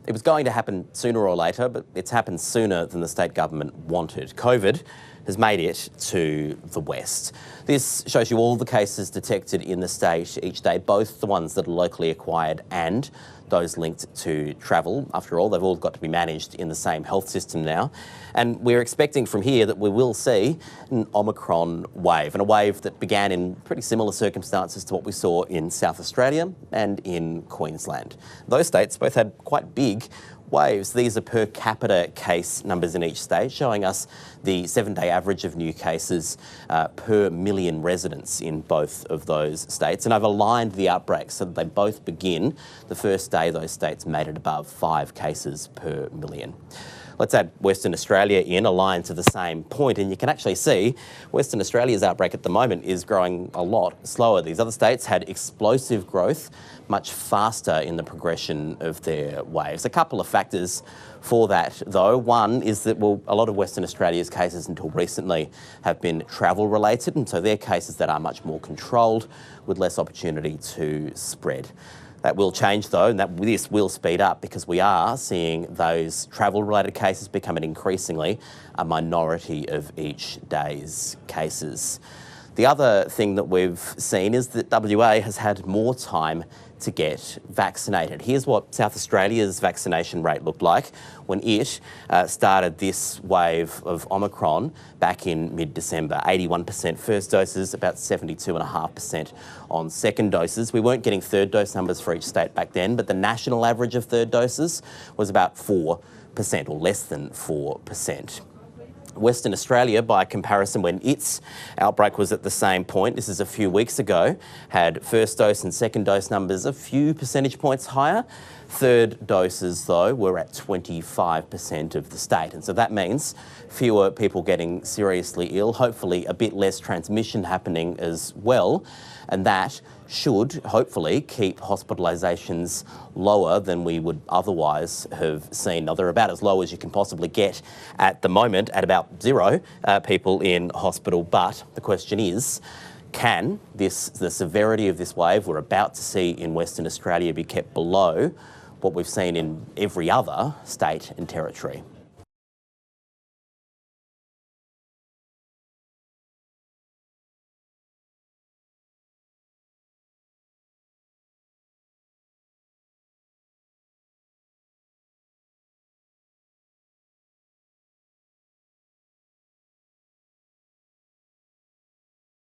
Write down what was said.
It was going to happen sooner or later, but it's happened sooner than the state government wanted. COVID has made it to the west. This shows you all the cases detected in the state each day, both the ones that are locally acquired and those linked to travel. After all, they've all got to be managed in the same health system now. And we're expecting from here that we will see an Omicron wave, and a wave that began in pretty similar circumstances to what we saw in South Australia and in Queensland. Those states both had quite big waves. These are per capita case numbers in each state, showing us the 7-day average of new cases per million residents in both of those states. And I've aligned the outbreaks so that they both begin the first day those states made it above 5 cases per million. Let's add Western Australia in, aligned to the same point, and you can actually see Western Australia's outbreak at the moment is growing a lot slower. These other states had explosive growth, much faster in the progression of their waves. A couple of factors for that, though. One is that, well, a lot of Western Australia's cases until recently have been travel related, and so they're cases that are much more controlled with less opportunity to spread. That will change though, and this will speed up because we are seeing those travel-related cases becoming increasingly a minority of each day's cases. The other thing that we've seen is that WA has had more time to get vaccinated. Here's what South Australia's vaccination rate looked like when it started this wave of Omicron back in mid-December. 81% first doses, about 72.5% on second doses. We weren't getting third dose numbers for each state back then, but the national average of third doses was about 4% or less than 4%. Western Australia, by comparison, when its outbreak was at the same point, this is a few weeks ago, had first dose and second dose numbers a few percentage points higher. Third doses, though, were at 25% of the state. And so that means fewer people getting seriously ill, hopefully a bit less transmission happening as well. And that should hopefully keep hospitalisations lower than we would otherwise have seen. Now, they're about as low as you can possibly get at the moment, at about 0 people in hospital. But the question is, can the severity of this wave we're about to see in Western Australia be kept below what we've seen in every other state and territory?